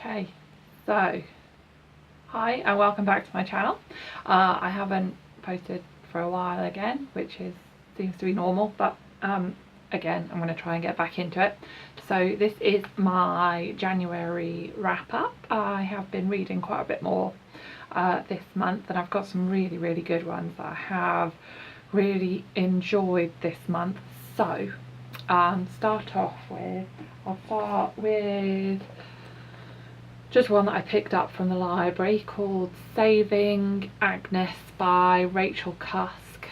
Okay, so hi and welcome back to my channel. I haven't posted for a while again, which seems to be normal, but again I'm going to try and get back into it. So this is my January wrap up. I have been reading quite a bit more this month, and I've got some really good ones that I have really enjoyed this month. So I'll start with just one that I picked up from the library called Saving Agnes by Rachel Cusk.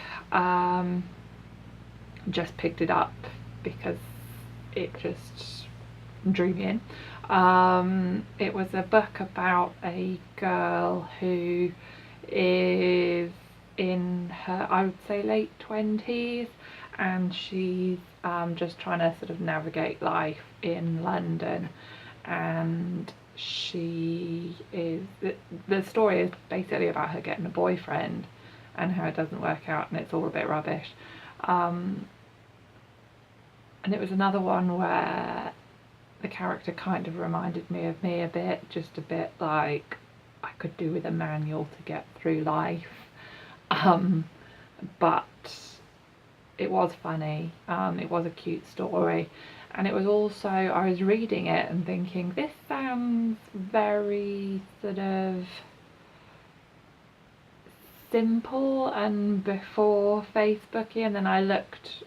Just picked it up because it just drew me in. It was a book about a girl who is in her, I would say, late 20s, and she's just trying to sort of navigate life in London. And the story is basically about her getting a boyfriend and how it doesn't work out and it's all a bit rubbish. And it was another one where the character kind of reminded me of me a bit, just a bit like I could do with a manual to get through life. But it was funny, it was a cute story, and it was also, I was reading it and thinking, this sounds very sort of simple and before Facebooky, and then I looked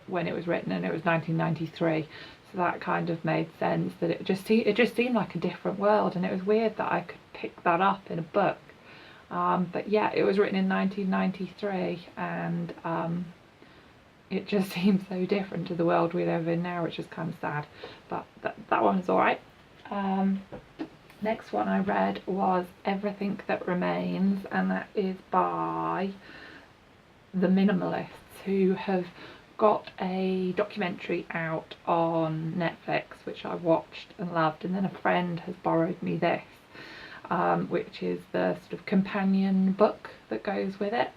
when it was written and it was 1993, so that kind of made sense, that it just seemed like a different world, and it was weird that I could pick that up in a book. But yeah, it was written in 1993, and it just seems so different to the world we live in now, which is kind of sad, but that one's alright. Next one I read was Everything That Remains, and that is by the Minimalists, who have got a documentary out on Netflix, which I watched and loved, and then a friend has borrowed me this, which is the sort of companion book that goes with it.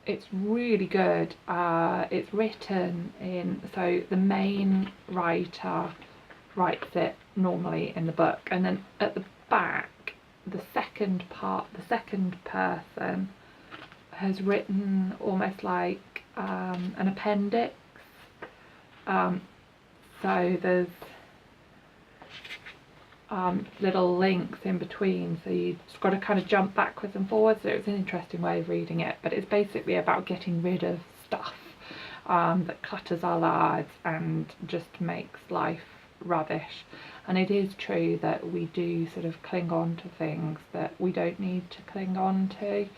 It's really good. It's written in, so the main writer writes it normally in the book, and then at the back, the second person has written almost like an appendix. So there's little links in between, so you've just got to kind of jump backwards and forwards. So it's an interesting way of reading it, but it's basically about getting rid of stuff that clutters our lives and just makes life rubbish. And it is true that we do sort of cling on to things that we don't need to cling on to,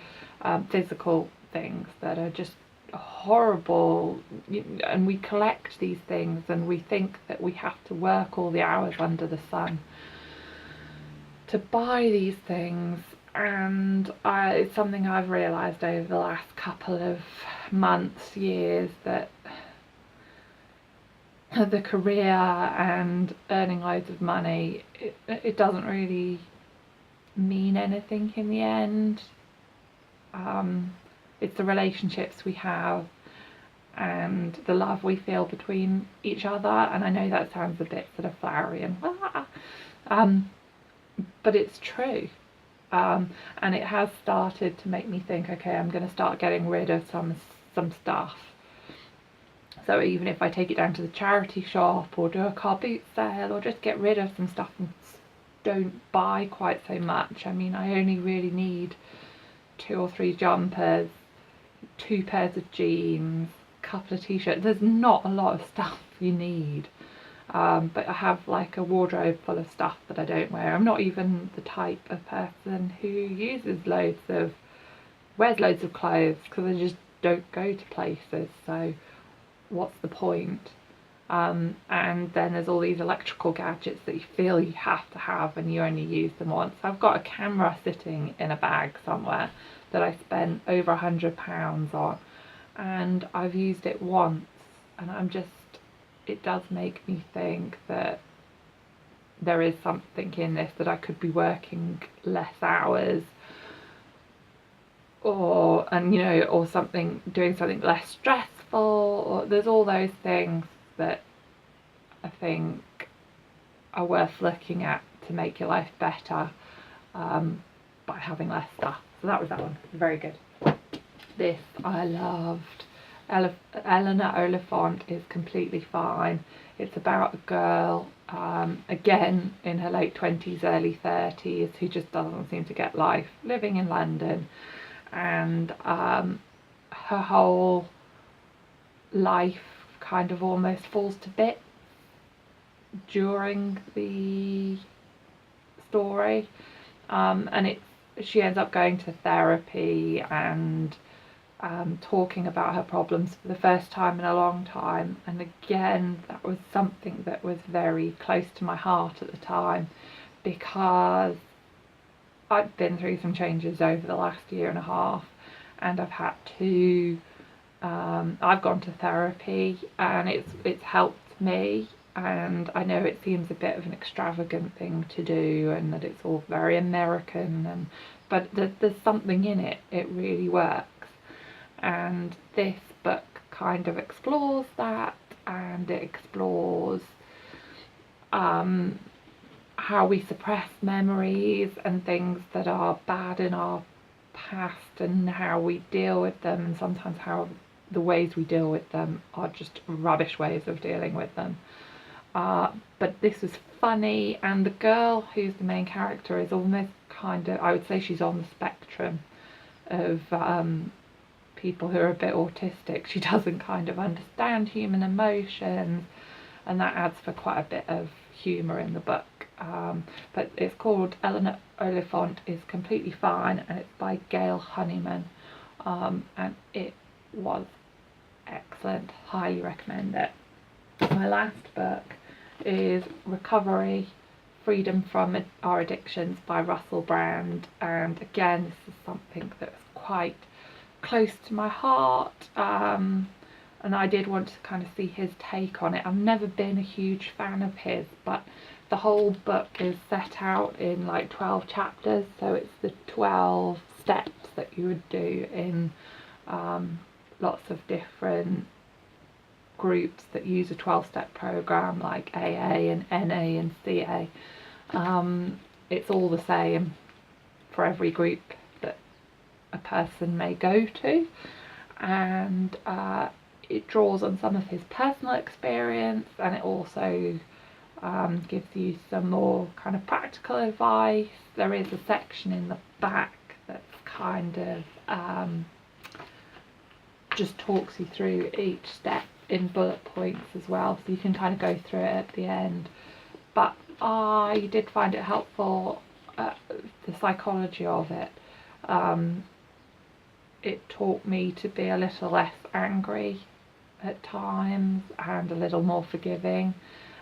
physical things that are just horrible, and we collect these things and we think that we have to work all the hours under the sun to buy these things. And it's something I've realised over the last couple of months, years, that the career and earning loads of money, it doesn't really mean anything in the end. It's the relationships we have and the love we feel between each other, and I know that sounds a bit sort of flowery and but it's true. And it has started to make me think, okay, I'm going to start getting rid of some stuff. So even if I take it down to the charity shop or do a car boot sale, or just get rid of some stuff and don't buy quite so much. I mean, I only really need 2 or 3 jumpers, 2 pairs of jeans, a couple of t-shirts. There's not a lot of stuff you need. But I have like a wardrobe full of stuff that I don't wear. I'm not even the type of person who wears loads of clothes, because I just don't go to places, so what's the point? And then there's all these electrical gadgets that you feel you have to have and you only use them once. I've got a camera sitting in a bag somewhere that I spent over £100 on, and I've used it once, and it does make me think that there is something in this, that I could be working less hours, or doing something less stressful, or there's all those things that I think are worth looking at to make your life better by having less stuff. So that was that one. Very good. This I loved. Eleanor Olaf is Completely Fine. It's about a girl, again in her late 20s, early 30s, who just doesn't seem to get life, living in London, and her whole life kind of almost falls to bits during the story, and she ends up going to therapy and talking about her problems for the first time in a long time. And again, that was something that was very close to my heart at the time, because I've been through some changes over the last year and a half, and I've had to I've gone to therapy, and it's helped me. And I know it seems a bit of an extravagant thing to do, and that it's all very American, but there's something in it. It really works. And this book kind of explores that, and it explores how we suppress memories and things that are bad in our past, and how we deal with them, and sometimes how the ways we deal with them are just rubbish ways of dealing with them. But this was funny, and the girl who's the main character is almost kind of, I would say she's on the spectrum of people who are a bit autistic. She doesn't kind of understand human emotions, and that adds for quite a bit of humour in the book. But it's called Eleanor Olaf is Completely Fine, and it's by Gail Honeyman, and it was excellent. Highly recommend it. My last book is Recovery, Freedom from Our Addictions by Russell Brand, and again, this is something that's quite close to my heart, and I did want to kind of see his take on it. I've never been a huge fan of his, but the whole book is set out in like 12 chapters, so it's the 12 steps that you would do in lots of different groups that use a 12-step program, like AA and NA and CA. It's all the same for every group that a person may go to, and it draws on some of his personal experience, and it also gives you some more kind of practical advice. There is a section in the back that's kind of just talks you through each step in bullet points as well, so you can kind of go through it at the end. But I did find it helpful, the psychology of it. It taught me to be a little less angry at times and a little more forgiving,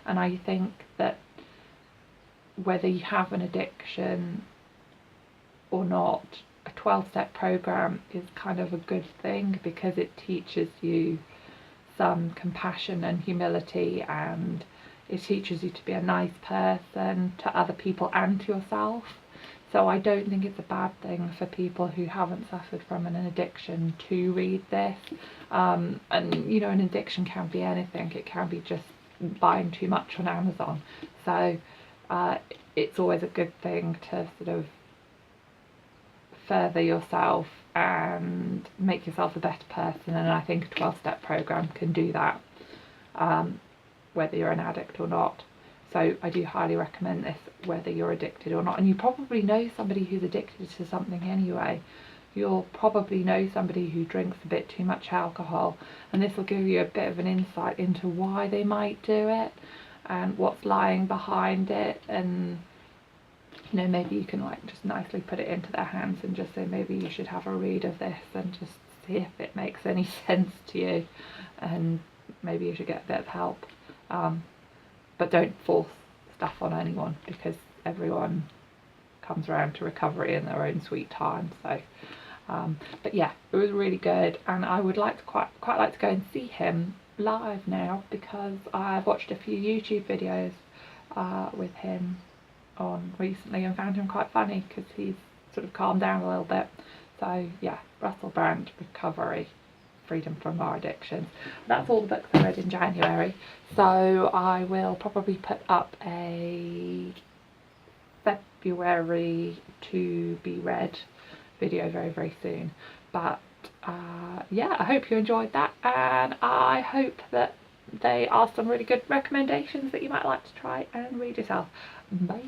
and I think that whether you have an addiction or not, a 12-step program is kind of a good thing, because it teaches you some compassion and humility, and it teaches you to be a nice person to other people and to yourself. So I don't think it's a bad thing for people who haven't suffered from an addiction to read this. And you know, an addiction can be anything. It can be just buying too much on Amazon. So it's always a good thing to sort of further yourself and make yourself a better person, and I think a 12-step program can do that, whether you're an addict or not. So I do highly recommend this, whether you're addicted or not. And you probably know somebody who's addicted to something anyway. You'll probably know somebody who drinks a bit too much alcohol, and this will give you a bit of an insight into why they might do it and what's lying behind it. And you know, maybe you can like just nicely put it into their hands and just say, maybe you should have a read of this and just see if it makes any sense to you, and maybe you should get a bit of help. But don't force stuff on anyone, because everyone comes around to recovery in their own sweet time. So but yeah, it was really good, and I would like to quite like to go and see him live now, because I've watched a few YouTube videos with him on recently and found him quite funny, because he's sort of calmed down a little bit. So yeah, Russell Brand, Recovery, freedom from our addictions. That's all the books I read in January, so I will probably put up a February to be read video very, very soon. But yeah, I hope you enjoyed that, and I hope that they are some really good recommendations that you might like to try and read yourself. Bye.